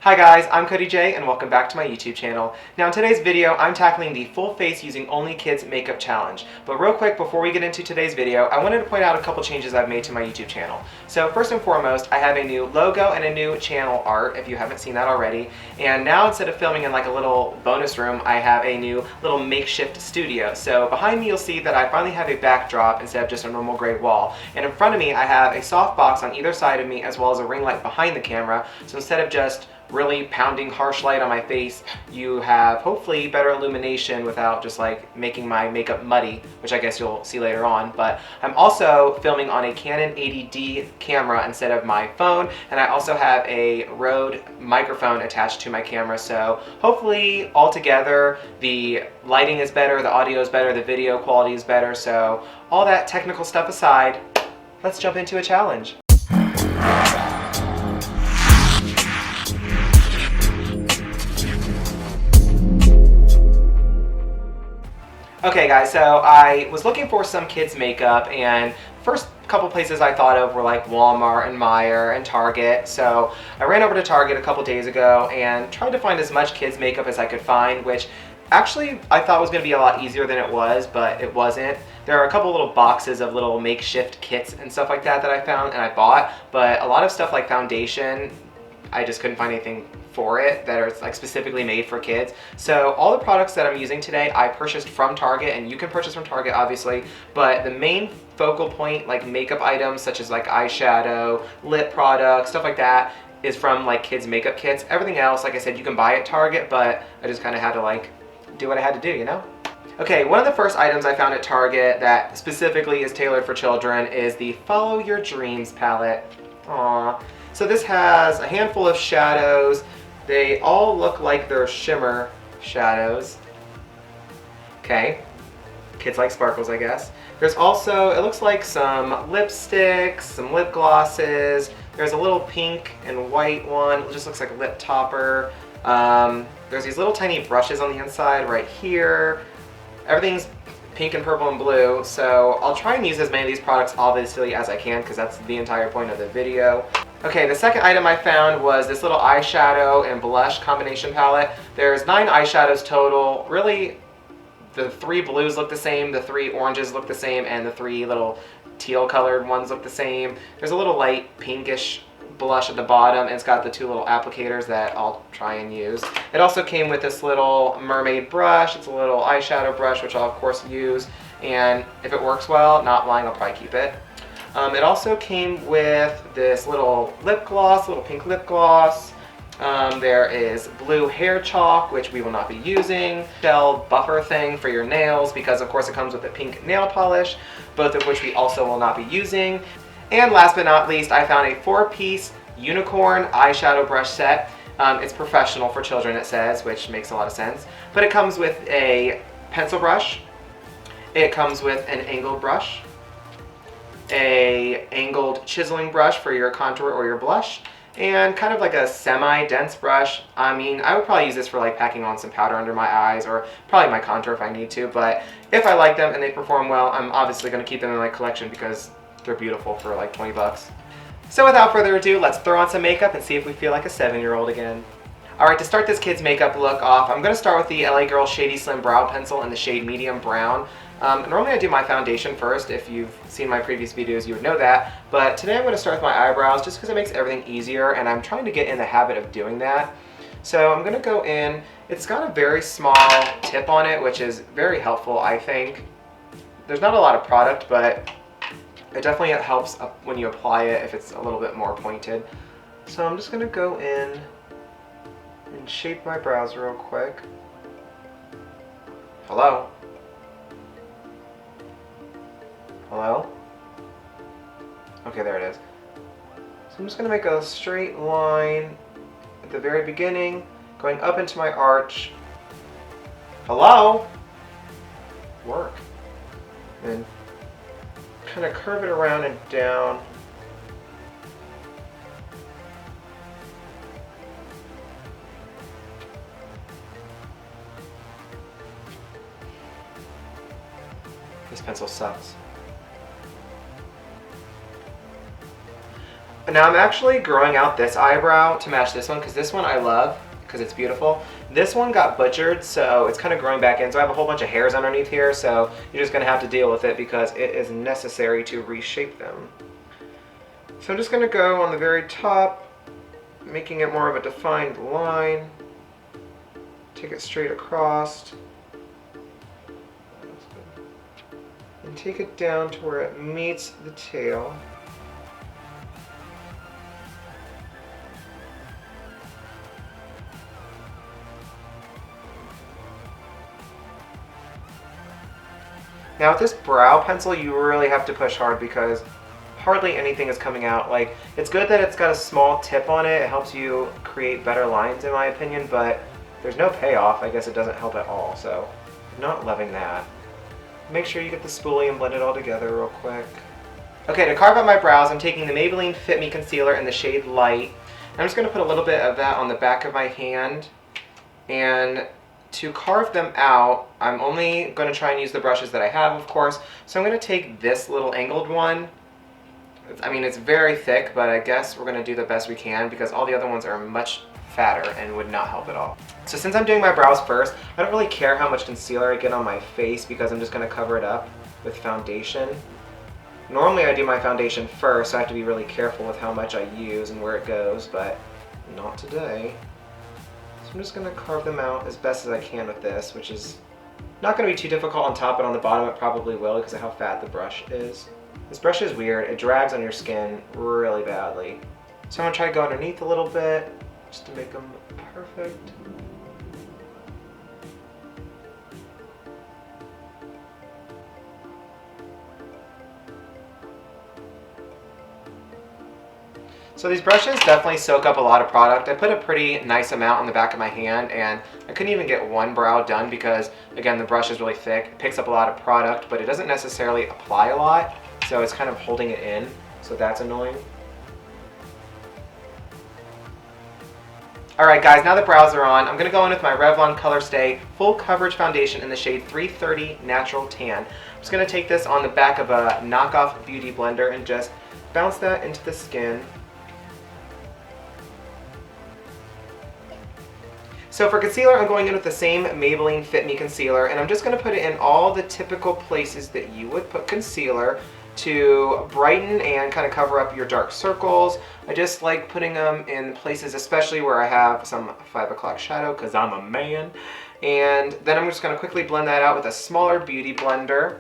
Hi guys, I'm Cody J and welcome back to my YouTube channel. Now in today's video, I'm tackling the full face using only kids makeup challenge. But real quick, before we get into today's video, I wanted to point out a couple changes I've made to my YouTube channel. So first and foremost, I have a new logo and a new channel art, if you haven't seen that already. And now instead of filming in like a little bonus room, I have a new little makeshift studio. So behind me you'll see that I finally have a backdrop instead of just a normal gray wall. And in front of me I have a soft box on either side of me as well as a ring light behind the camera. So instead of just really pounding harsh light on my face, you have hopefully better illumination without just like making my makeup muddy, which I guess you'll see later on. But I'm also filming on a Canon 80D camera instead of my phone, and I also have a Rode microphone attached to my camera, so hopefully altogether the lighting is better, the audio is better, the video quality is better. So all that technical stuff aside, let's jump into a challenge. Okay guys, so I was looking for some kids makeup, and first couple places I thought of were like Walmart and Meijer and Target. So I ran over to Target a couple days ago and tried to find as much kids makeup as I could find, which actually I thought was going to be a lot easier than it was, but it wasn't. There are a couple little boxes of little makeshift kits and stuff like that that I found and I bought, but a lot of stuff like foundation, I just couldn't find anything for it that are like specifically made for kids. So all the products that I'm using today I purchased from Target, and you can purchase from Target obviously, but the main focal point like makeup items such as like eyeshadow, lip products, stuff like that is from like kids makeup kits. Everything else, like I said, you can buy at Target, but I just kind of had to like do what I had to do, you know? Okay, one of the first items I found at Target that specifically is tailored for children is the Follow Your Dreams palette. Aww. So this has a handful of shadows. They all look like they're shimmer shadows. Okay, kids like sparkles, I guess. There's also, it looks like some lipsticks, some lip glosses. There's a little pink and white one. It just looks like a lip topper. There's these little tiny brushes on the inside right here. Everything's pink and purple and blue, so I'll try and use as many of these products obviously as I can because that's the entire point of the video. Okay, the second item I found was this little eyeshadow and blush combination palette. There's 9 eyeshadows total. Really, the 3 blues look the same, the 3 oranges look the same, and the 3 little teal colored ones look the same. There's a little light pinkish blush at the bottom, and it's got the 2 little applicators that I'll try and use. It also came with this little mermaid brush. It's a little eyeshadow brush, which I'll of course use, and if it works well, not lying, I'll probably keep it. It also came with this little lip gloss, little pink lip gloss. There is blue hair chalk, which we will not be using. Gel buffer thing for your nails, because of course it comes with a pink nail polish, both of which we also will not be using. And last but not least, I found a 4-piece unicorn eyeshadow brush set. It's professional for children, it says, which makes a lot of sense. But it comes with a pencil brush. It comes with an angled brush, a angled chiseling brush for your contour or your blush, and kind of like a semi-dense brush. I mean, I would probably use this for like packing on some powder under my eyes, or probably my contour if I need to, but if I like them and they perform well, I'm obviously going to keep them in my collection because they're beautiful for like 20 bucks. So without further ado, let's throw on some makeup and see if we feel like a 7-year-old again. Alright, to start this kid's makeup look off, I'm going to start with the LA Girl Shady Slim Brow Pencil in the shade Medium Brown. Normally I do my foundation first. If you've seen my previous videos, you would know that. But today I'm going to start with my eyebrows just because it makes everything easier, and I'm trying to get in the habit of doing that. So I'm going to go in. It's got a very small tip on it, which is very helpful, I think. There's not a lot of product, but it definitely helps when you apply it if it's a little bit more pointed. So I'm just going to go in and shape my brows real quick. Hello? Hello? Okay, there it is. So I'm just going to make a straight line at the very beginning, going up into my arch. Hello? Work. And kind of curve it around and down. This pencil sucks. Now I'm actually growing out this eyebrow to match this one because this one I love because it's beautiful. This one got butchered, so it's kind of growing back in. So I have a whole bunch of hairs underneath here, so you're just gonna have to deal with it because it is necessary to reshape them. So I'm just gonna go on the very top, making it more of a defined line. Take it straight across. And take it down to where it meets the tail. Now with this brow pencil, you really have to push hard because hardly anything is coming out. Like, it's good that it's got a small tip on it. It helps you create better lines in my opinion, but there's no payoff. I guess it doesn't help at all, so I'm not loving that. Make sure you get the spoolie and blend it all together real quick. Okay, to carve out my brows, I'm taking the Maybelline Fit Me Concealer in the shade Light. I'm just going to put a little bit of that on the back of my hand. And to carve them out, I'm only going to try and use the brushes that I have, of course. So I'm going to take this little angled one. I mean, it's very thick, but I guess we're going to do the best we can because all the other ones are much fatter and would not help at all. So since I'm doing my brows first, I don't really care how much concealer I get on my face because I'm just going to cover it up with foundation. Normally I do my foundation first, so I have to be really careful with how much I use and where it goes, but not today. So I'm just going to carve them out as best as I can with this, which is not going to be too difficult on top, but on the bottom it probably will because of how fat the brush is. This brush is weird. It drags on your skin really badly. So I'm going to try to go underneath a little bit just to make them perfect. So these brushes definitely soak up a lot of product. I put a pretty nice amount on the back of my hand and I couldn't even get one brow done because, again, the brush is really thick. It picks up a lot of product, but it doesn't necessarily apply a lot, so it's kind of holding it in, so that's annoying. Alright guys, now that brows are on, I'm going to go in with my Revlon Color Stay Full Coverage Foundation in the shade 330 Natural Tan. I'm just going to take this on the back of a knockoff beauty blender and just bounce that into the skin. So for concealer, I'm going in with the same Maybelline Fit Me Concealer, and I'm just going to put it in all the typical places that you would put concealer to brighten and kind of cover up your dark circles. I just like putting them in places, especially where I have some 5 o'clock shadow, because I'm a man. And then I'm just going to quickly blend that out with a smaller beauty blender,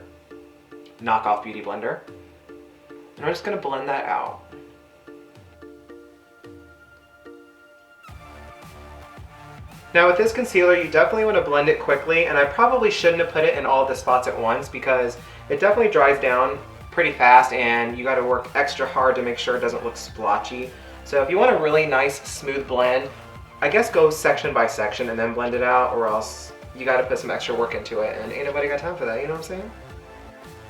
knockoff beauty blender. And I'm just going to blend that out. Now with this concealer, you definitely want to blend it quickly, and I probably shouldn't have put it in all the spots at once because it definitely dries down pretty fast and you got to work extra hard to make sure it doesn't look splotchy. So if you want a really nice smooth blend, I guess go section by section and then blend it out, or else you got to put some extra work into it, and ain't nobody got time for that, you know what I'm saying?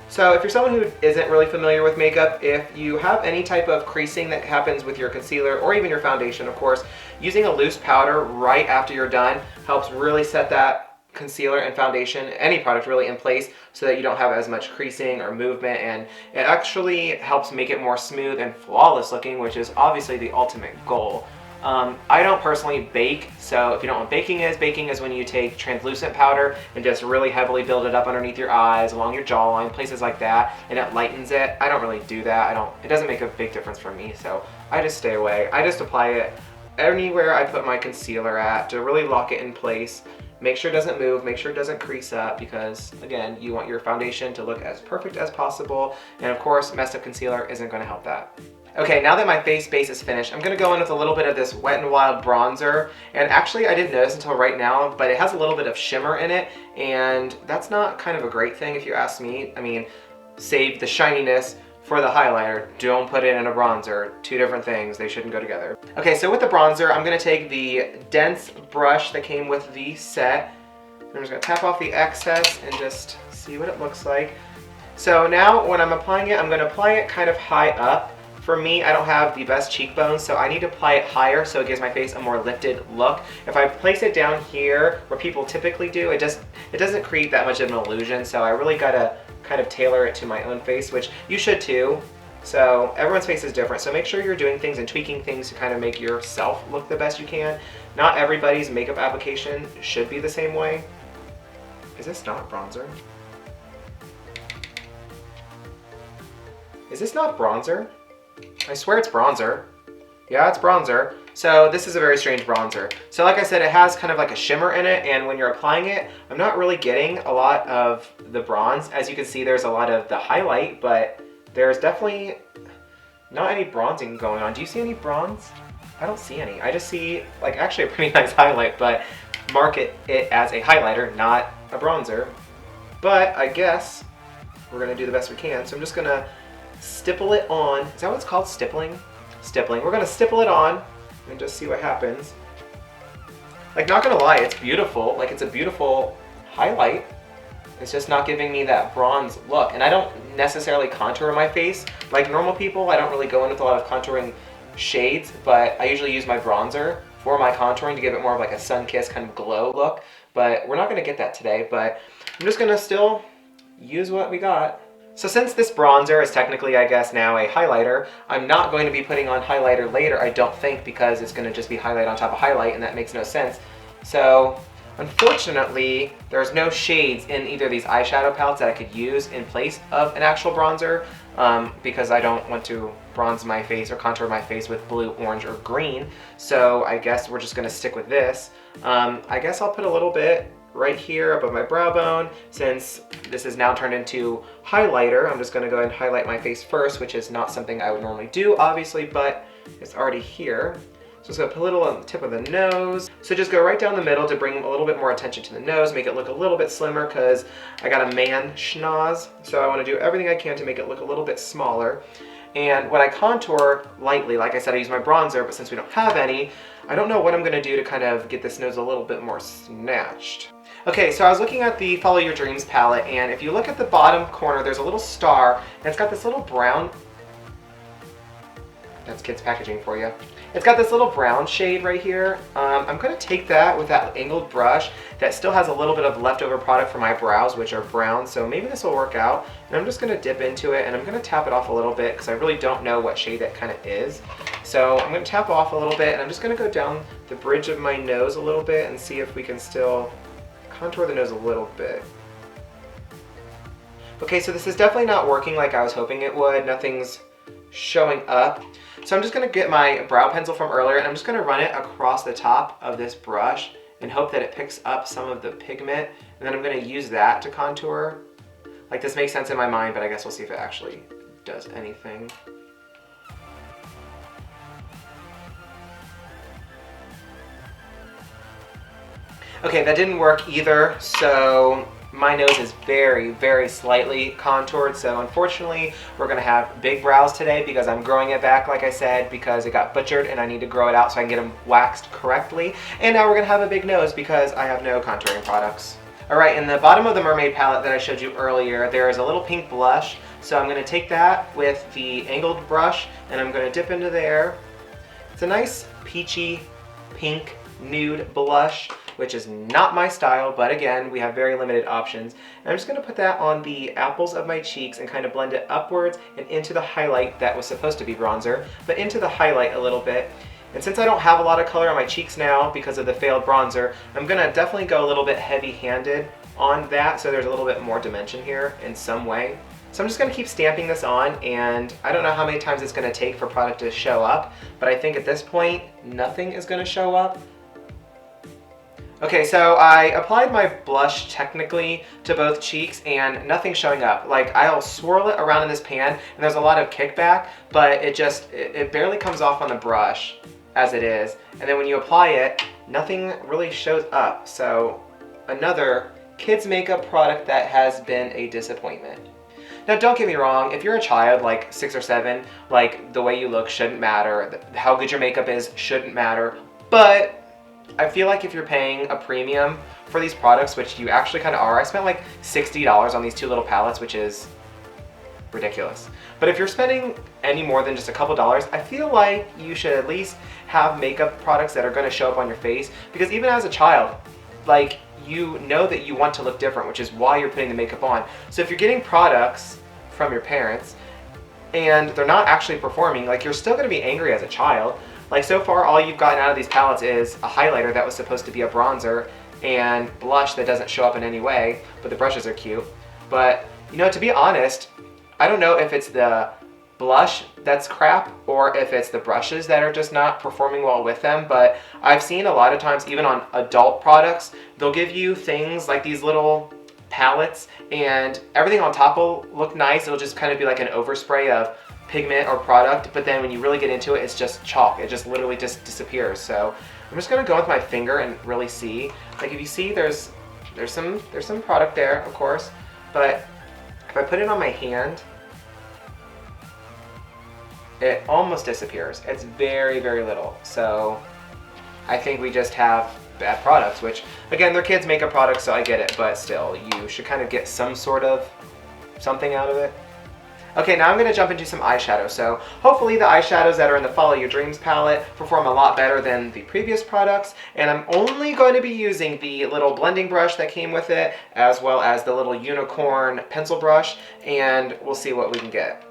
So if you're someone who isn't really familiar with makeup, if you have any type of creasing that happens with your concealer or even your foundation, of course, using a loose powder right after you're done helps really set that concealer and foundation, any product really, in place so that you don't have as much creasing or movement, and it actually helps make it more smooth and flawless looking, which is obviously the ultimate goal. I don't personally bake, so if you don't know what baking is when you take translucent powder and just really heavily build it up underneath your eyes, along your jawline, places like that, and it lightens it. I don't really do that. It doesn't make a big difference for me, so I just stay away. I just apply it anywhere I put my concealer at to really lock it in place. Make sure it doesn't move, make sure it doesn't crease up because, again, you want your foundation to look as perfect as possible, and of course, messed up concealer isn't going to help that. Okay, now that my face base is finished, I'm going to go in with a little bit of this Wet n Wild bronzer, and actually I didn't notice until right now, but it has a little bit of shimmer in it, and that's not kind of a great thing if you ask me. I mean, save the shininess for the highlighter. Don't put it in a bronzer. Two different things. They shouldn't go together. Okay, so with the bronzer, I'm going to take the dense brush that came with the set. I'm just going to tap off the excess and just see what it looks like. So now when I'm applying it, I'm going to apply it kind of high up. For me, I don't have the best cheekbones, so I need to apply it higher so it gives my face a more lifted look. If I place it down here, where people typically do, it doesn't create that much of an illusion, so I really gotta kind of tailor it to my own face, which you should too. So everyone's face is different. So make sure you're doing things and tweaking things to kind of make yourself look the best you can. Not everybody's makeup application should be the same way. Is this not bronzer? Is this not bronzer? I swear it's bronzer. Yeah, it's bronzer. So this is a very strange bronzer. So like I said, it has kind of like a shimmer in it, and when you're applying it, I'm not really getting a lot of the bronze. As you can see, there's a lot of the highlight, but there's definitely not any bronzing going on. Do you see any bronze? I don't see any. I just see like actually a pretty nice highlight, but market it as a highlighter, not a bronzer. But I guess we're gonna do the best we can. So I'm just gonna stipple it on. Is that what it's called? Stippling? Stippling. We're gonna stipple it on and just see what happens. Like, not gonna lie, it's beautiful. Like, it's a beautiful highlight. It's just not giving me that bronze look. And I don't necessarily contour my face like normal people. I don't really go in with a lot of contouring shades, but I usually use my bronzer for my contouring to give it more of like a sun-kissed kind of glow look. But we're not gonna get that today, but I'm just gonna still use what we got. So since this bronzer is technically, I guess, now a highlighter, I'm not going to be putting on highlighter later, I don't think, because it's going to just be highlight on top of highlight, and that makes no sense. So unfortunately, there's no shades in either of these eyeshadow palettes that I could use in place of an actual bronzer, because I don't want to bronze my face or contour my face with blue, orange, or green. So I guess we're just going to stick with this. I guess I'll put a little bit right here above my brow bone. Since this is now turned into highlighter, I'm just going to go ahead and highlight my face first, which is not something I would normally do, obviously, but it's already here. So just going to put a little on the tip of the nose. So just go right down the middle to bring a little bit more attention to the nose, make it look a little bit slimmer because I got a man schnoz. So I want to do everything I can to make it look a little bit smaller. And when I contour lightly, like I said, I use my bronzer, but since we don't have any, I don't know what I'm going to do to kind of get this nose a little bit more snatched. Okay, so I was looking at the Follow Your Dreams palette, and if you look at the bottom corner, there's a little star, and it's got this little brown... That's kids packaging for you. It's got this little brown shade right here. I'm going to take that with that angled brush that still has a little bit of leftover product for my brows, which are brown, so maybe this will work out. And I'm just going to dip into it, and I'm going to tap it off a little bit because I really don't know what shade that kind of is. So I'm going to tap off a little bit, and I'm just going to go down the bridge of my nose a little bit and see if we can still contour the nose a little bit. Okay, so this is definitely not working like I was hoping it would. Nothing's showing up. So I'm just going to get my brow pencil from earlier, and I'm just going to run it across the top of this brush and hope that it picks up some of the pigment, and then I'm going to use that to contour. Like, this makes sense in my mind, but I guess we'll see if it actually does anything. Okay, that didn't work either, so my nose is very, very slightly contoured, so unfortunately we're going to have big brows today because I'm growing it back, like I said, because it got butchered and I need to grow it out so I can get them waxed correctly. And now we're going to have a big nose because I have no contouring products. Alright, in the bottom of the mermaid palette that I showed you earlier, there is a little pink blush, so I'm going to take that with the angled brush and I'm going to dip into there. It's a nice peachy pink nude blush, which is not my style, but again, we have very limited options. And I'm just going to put that on the apples of my cheeks and kind of blend it upwards and into the highlight that was supposed to be bronzer, but into the highlight a little bit. And since I don't have a lot of color on my cheeks now because of the failed bronzer, I'm going to definitely go a little bit heavy-handed on that, so there's a little bit more dimension here in some way. So I'm just going to keep stamping this on, and I don't know how many times it's going to take for product to show up, but I think at this point, nothing is going to show up. Okay, so I applied my blush technically to both cheeks and nothing's showing up. Like, I'll swirl it around in this pan and there's a lot of kickback, but it barely comes off on the brush as it is. And then when you apply it, nothing really shows up. So another kids makeup product that has been a disappointment. Now, don't get me wrong, if you're a child like 6 or 7, like, the way you look shouldn't matter, how good your makeup is shouldn't matter, but I feel like if you're paying a premium for these products, which you actually kind of are, I spent like $60 on these 2 little palettes, which is ridiculous. But if you're spending any more than just a couple dollars, I feel like you should at least have makeup products that are going to show up on your face, because even as a child, like, you know that you want to look different, which is why you're putting the makeup on. So if you're getting products from your parents and they're not actually performing, like you're still gonna be angry as a child. Like so far, all you've gotten out of these palettes is a highlighter that was supposed to be a bronzer and blush that doesn't show up in any way, but the brushes are cute. But, you know, to be honest, I don't know if it's the blush that's crap or if it's the brushes that are just not performing well with them, but I've seen a lot of times, even on adult products, they'll give you things like these little palettes and everything on top will look nice. It'll just kind of be like an overspray of pigment or product, but then when you really get into it, it's just chalk. It just literally just disappears. So I'm just gonna go with my finger and really see. Like if you see, there's some product there, of course, but if I put it on my hand, it almost disappears. It's very, very little. So I think we just have bad products, which again, they're kids' makeup products, so I get it, but still, you should kind of get some sort of something out of it. Okay, now I'm gonna jump into some eyeshadow. So hopefully the eyeshadows that are in the Follow Your Dreams palette perform a lot better than the previous products. And I'm only going to be using the little blending brush that came with it, as well as the little unicorn pencil brush, and we'll see what we can get.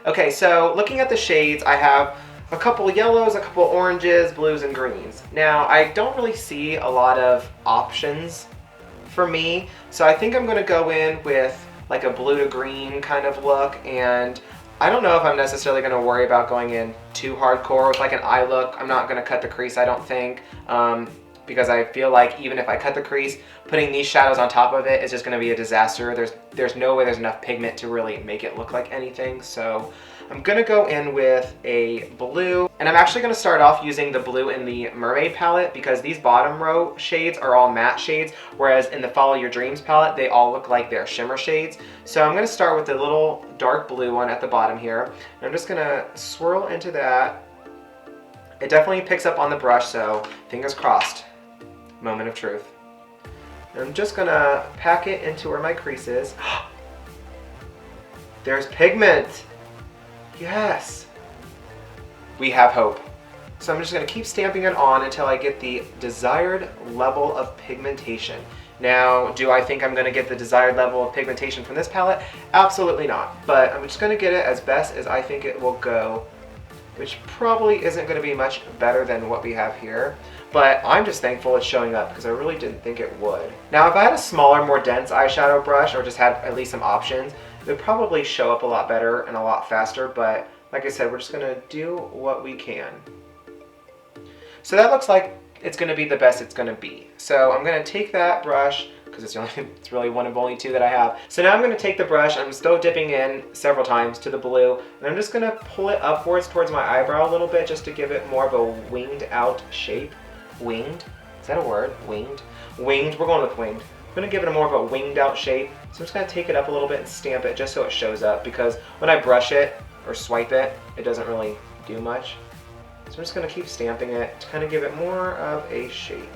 Okay, so looking at the shades, I have a couple yellows, a couple oranges, blues, and greens. Now, I don't really see a lot of options for me, so I think I'm gonna go in with like a blue to green kind of look, and I don't know if I'm necessarily gonna worry about going in too hardcore with like an eye look. I'm not gonna cut the crease, I don't think, because I feel like even if I cut the crease, putting these shadows on top of it is just gonna be a disaster. There's no way there's enough pigment to really make it look like anything. So I'm gonna go in with a blue, and I'm actually gonna start off using the blue in the Mermaid palette because these bottom row shades are all matte shades, whereas in the Follow Your Dreams palette, they all look like they're shimmer shades. So I'm gonna start with the little dark blue one at the bottom here, and I'm just gonna swirl into that. It definitely picks up on the brush, so fingers crossed. Moment of truth. And I'm just gonna pack it into where my crease is. There's pigment! Yes! We have hope. So I'm just gonna keep stamping it on until I get the desired level of pigmentation. Now, do I think I'm gonna get the desired level of pigmentation from this palette? Absolutely not. But I'm just gonna get it as best as I think it will go, which probably isn't gonna be much better than what we have here. But I'm just thankful it's showing up because I really didn't think it would. Now, if I had a smaller, more dense eyeshadow brush or just had at least some options, it would probably show up a lot better and a lot faster, but like I said, we're just gonna do what we can. So that looks like it's gonna be the best it's gonna be. So I'm gonna take that brush, because it's really one of only two that I have. So now I'm gonna take the brush, I'm still dipping in several times to the blue, and I'm just gonna pull it upwards towards my eyebrow a little bit just to give it more of a winged out shape. Winged? Is that a word? Winged? Winged, we're going with winged. I'm gonna give it a more of a winged out shape. So I'm just gonna take it up a little bit and stamp it just so it shows up, because when I brush it or swipe it, it doesn't really do much. So I'm just gonna keep stamping it to kind of give it more of a shape.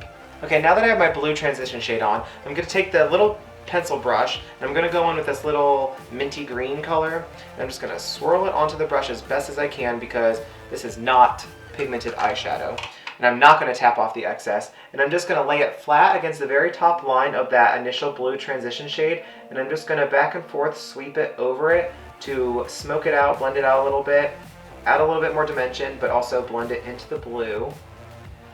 Okay, now that I have my blue transition shade on, I'm gonna take the little pencil brush and I'm gonna go in with this little minty green color. And I'm just gonna swirl it onto the brush as best as I can because this is not pigmented eyeshadow. And I'm not gonna tap off the excess. And I'm just gonna lay it flat against the very top line of that initial blue transition shade. And I'm just gonna back and forth sweep it over it to smoke it out, blend it out a little bit, add a little bit more dimension, but also blend it into the blue.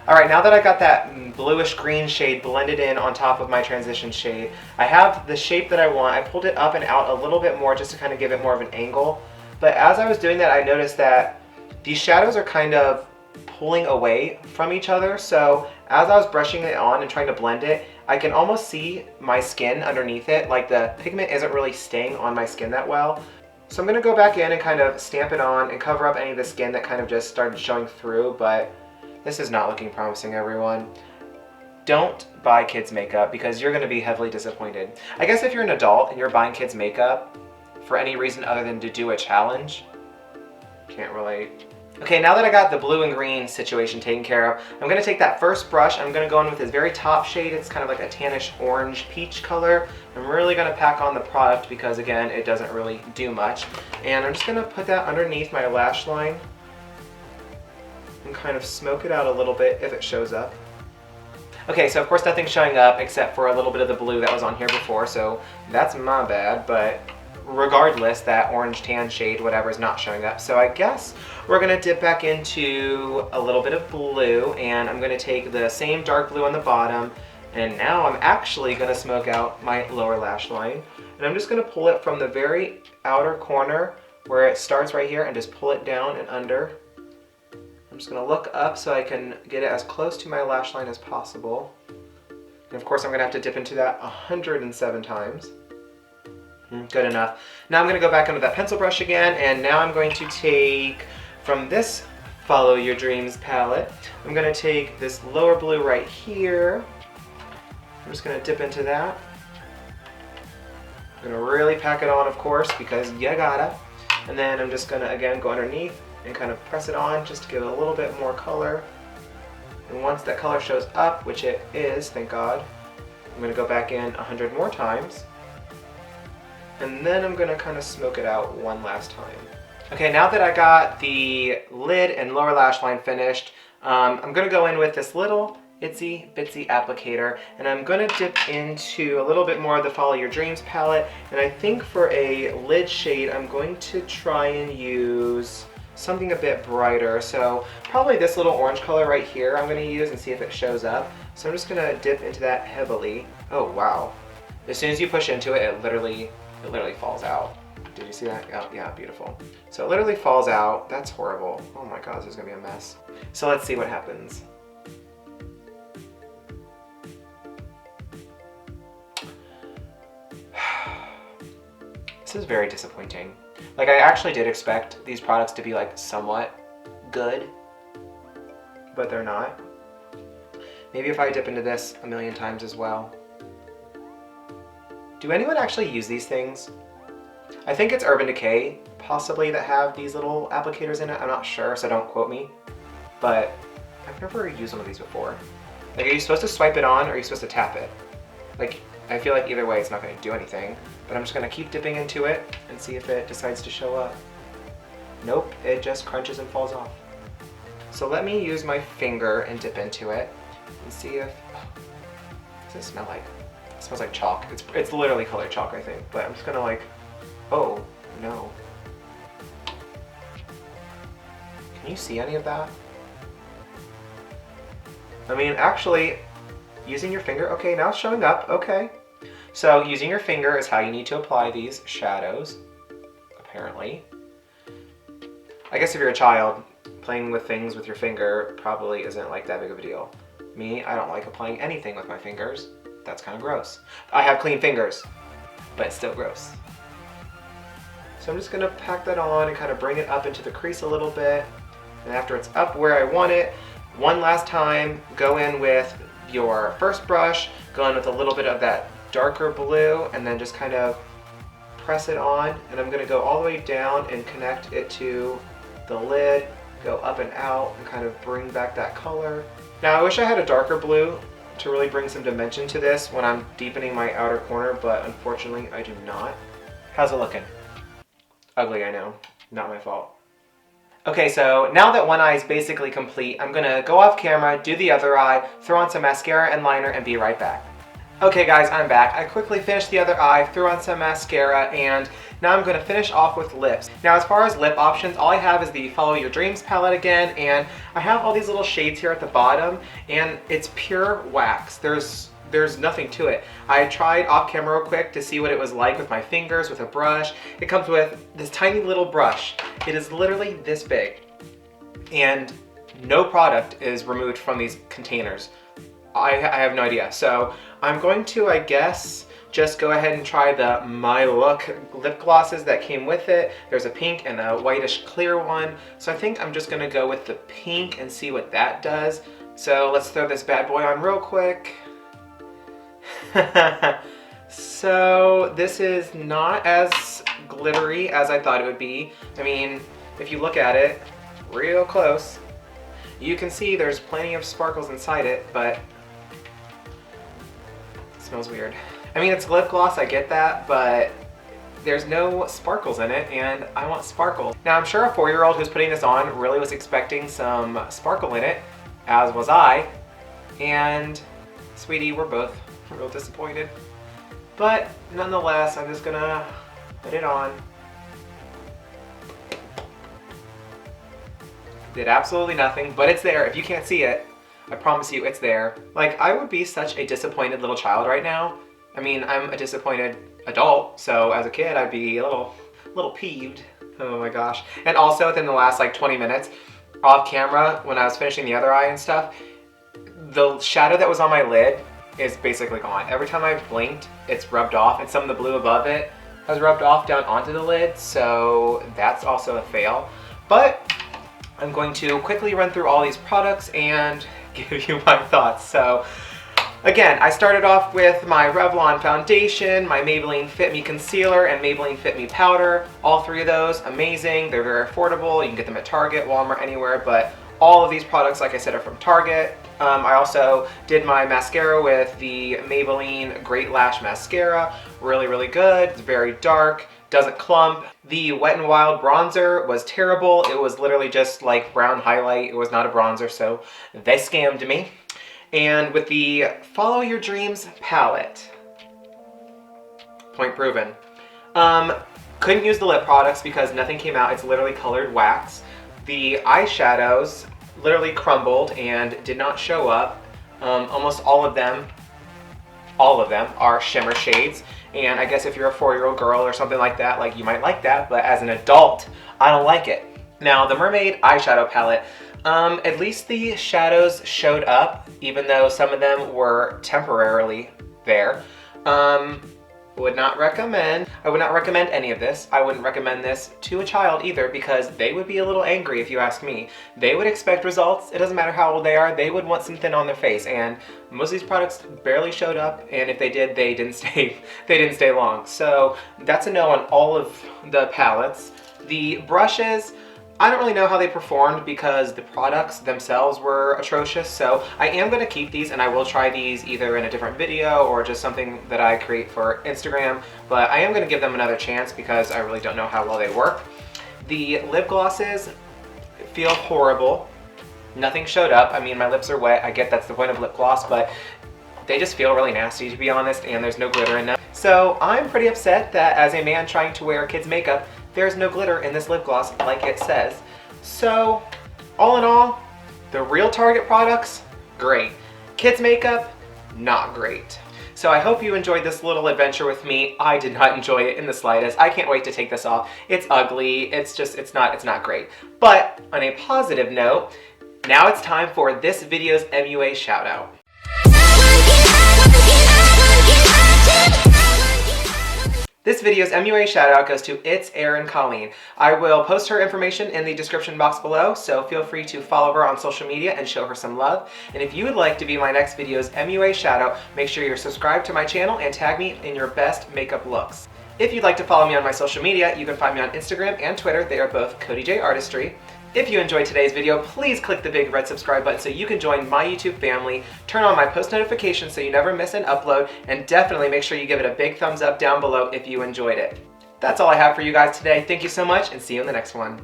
All right, now that I got that bluish green shade blended in on top of my transition shade, I have the shape that I want. I pulled it up and out a little bit more just to kind of give it more of an angle. But as I was doing that, I noticed that these shadows are kind of pulling away from each other. So as I was brushing it on and trying to blend it, I can almost see my skin underneath it. Like the pigment isn't really staying on my skin that well. So I'm gonna go back in and kind of stamp it on and cover up any of the skin that kind of just started showing through, but this is not looking promising, everyone. Don't buy kids makeup because you're gonna be heavily disappointed. I guess if you're an adult and you're buying kids makeup for any reason other than to do a challenge, can't relate. Okay, now that I got the blue and green situation taken care of, I'm gonna take that first brush, I'm gonna go in with this very top shade. It's kind of like a tannish orange peach color. I'm really gonna pack on the product because again, it doesn't really do much. And I'm just gonna put that underneath my lash line and kind of smoke it out a little bit if it shows up. Okay, so of course nothing's showing up except for a little bit of the blue that was on here before, so that's my bad, but regardless, that orange tan shade, whatever, is not showing up. So I guess we're gonna dip back into a little bit of blue, and I'm gonna take the same dark blue on the bottom, and now I'm actually gonna smoke out my lower lash line. And I'm just gonna pull it from the very outer corner where it starts right here and just pull it down and under. I'm just gonna look up so I can get it as close to my lash line as possible. And of course I'm gonna have to dip into that 107 times. Good enough. Now I'm gonna go back under that pencil brush again, and now I'm going to take from this Follow Your Dreams palette, I'm gonna take this lower blue right here. I'm just gonna dip into that. I'm gonna really pack it on, of course, because you gotta. And then I'm just gonna, again, go underneath and kind of press it on just to give it a little bit more color. And once that color shows up, which it is, thank God, I'm gonna go back in 100 more times. And then I'm gonna kind of smoke it out one last time. Okay, now that I got the lid and lower lash line finished, I'm gonna go in with this little itsy bitsy applicator, and I'm gonna dip into a little bit more of the Follow Your Dreams palette, and I think for a lid shade, I'm going to try and use something a bit brighter. So probably this little orange color right here I'm gonna use and see if it shows up. So I'm just gonna dip into that heavily. Oh wow. As soon as you push into it, it literally falls out. Did you see that? Oh, yeah, beautiful. So it literally falls out. That's horrible. Oh my God, this is gonna be a mess. So let's see what happens. This is very disappointing. Like, I actually did expect these products to be like somewhat good, but they're not. Maybe if I dip into this a million times as well. Do anyone actually use these things? I think it's Urban Decay, possibly, that have these little applicators in it. I'm not sure, so don't quote me. But I've never used one of these before. Like, are you supposed to swipe it on, or are you supposed to tap it? Like, I feel like either way it's not going to do anything. But I'm just going to keep dipping into it and see if it decides to show up. Nope, it just crunches and falls off. So let me use my finger and dip into it and see if... What does it smell like? It smells like chalk. It's literally colored chalk, I think. But I'm just gonna like, oh, no. Can you see any of that? I mean, actually, using your finger, okay, now it's showing up, okay. So using your finger is how you need to apply these shadows, apparently. I guess if you're a child, playing with things with your finger probably isn't like that big of a deal. Me, I don't like applying anything with my fingers. That's kind of gross. I have clean fingers, but it's still gross. So I'm just gonna pack that on and kind of bring it up into the crease a little bit. And after it's up where I want it, one last time, go in with your first brush, go in with a little bit of that darker blue, and then just kind of press it on. And I'm gonna go all the way down and connect it to the lid, go up and out, and kind of bring back that color. Now I wish I had a darker blue to really bring some dimension to this when I'm deepening my outer corner, but unfortunately I do not. How's it looking? Ugly, I know. Not my fault. Okay, so now that one eye is basically complete, I'm gonna go off camera, do the other eye, throw on some mascara and liner, and be right back. Okay guys, I'm back. I quickly finished the other eye, threw on some mascara, and now I'm gonna finish off with lips. Now as far as lip options, all I have is the Follow Your Dreams palette again, and I have all these little shades here at the bottom, and it's pure wax. There's nothing to it. I tried off camera real quick to see what it was like with my fingers, with a brush. It comes with this tiny little brush. It is literally this big, and no product is removed from these containers. I have no idea. So I'm going to, I guess, just go ahead and try the My Look lip glosses that came with it. There's a pink and a whitish clear one. So I think I'm just gonna go with the pink and see what that does. So let's throw this bad boy on real quick. So this is not as glittery as I thought it would be. I mean, if you look at it real close, you can see there's plenty of sparkles inside it, but it smells weird. I mean, it's lip gloss, I get that, but there's no sparkles in it, and I want sparkles. Now, I'm sure a 4-year-old who's putting this on really was expecting some sparkle in it, as was I, and sweetie, we're both real disappointed. But nonetheless, I'm just gonna Put it on. Did absolutely nothing, but it's there. If you can't see it, I promise you it's there. Like, I would be such a disappointed little child right now. I mean, I'm a disappointed adult, so as a kid, I'd be a little peeved. Oh my gosh. And also within the last like 20 minutes, off camera, when I was finishing the other eye and stuff, the shadow that was on my lid is basically gone. Every time I've blinked, it's rubbed off, and some of the blue above it has rubbed off down onto the lid, so that's also a fail. But I'm going to quickly run through all these products and give you my thoughts. So again, I started off with my Revlon foundation, my Maybelline Fit Me concealer, and Maybelline Fit Me powder. All three of those, amazing. They're very affordable. You can get them at Target, Walmart, anywhere, but all of these products, like I said, are from Target. I also did my mascara with the Maybelline Great Lash Mascara. Really, really good. It's very dark, doesn't clump. The Wet n Wild bronzer was terrible. It was literally just like brown highlight. It was not a bronzer, so they scammed me. And with the Follow Your Dreams palette, point proven. Couldn't use the lip products because nothing came out. It's literally colored wax. The eyeshadows literally crumbled and did not show up. Almost all of them are shimmer shades. And I guess if you're a 4-year-old girl or something like that, like, you might like that, but as an adult, I don't like it. Now, the Mermaid eyeshadow palette, at least the shadows showed up, even though some of them were temporarily there. I would not recommend any of this. I wouldn't recommend this to a child either, because they would be a little angry if you ask me. They would expect results. It doesn't matter how old they are. They would want something on their face, and most of these products barely showed up, and if they did, they didn't stay long. So that's a no on all of the palettes. The brushes, I don't really know how they performed because the products themselves were atrocious, so I am going to keep these, and I will try these either in a different video or just something that I create for Instagram, but I am going to give them another chance because I really don't know how well they work. The lip glosses feel horrible. Nothing showed up. I mean, my lips are wet. I get that's the point of lip gloss, but they just feel really nasty, to be honest, and there's no glitter in them. So I'm pretty upset that as a man trying to wear kids' makeup, there's no glitter in this lip gloss like it says. So all in all, the real Target products, great. Kids' makeup, not great. So I hope you enjoyed this little adventure with me. I did not enjoy it in the slightest. I can't wait to take this off. It's ugly. It's not great. But on a positive note, now it's time for this video's MUA shout out. This video's MUA shoutout goes to It's Erin Colleen. I will post her information in the description box below, so feel free to follow her on social media and show her some love. And if you would like to be my next video's MUA shoutout, make sure you're subscribed to my channel and tag me in your best makeup looks. If you'd like to follow me on my social media, you can find me on Instagram and Twitter. They are both Cody J Artistry. If you enjoyed today's video, please click the big red subscribe button so you can join my YouTube family, turn on my post notifications so you never miss an upload, and definitely make sure you give it a big thumbs up down below if you enjoyed it. That's all I have for you guys today. Thank you so much, and see you in the next one.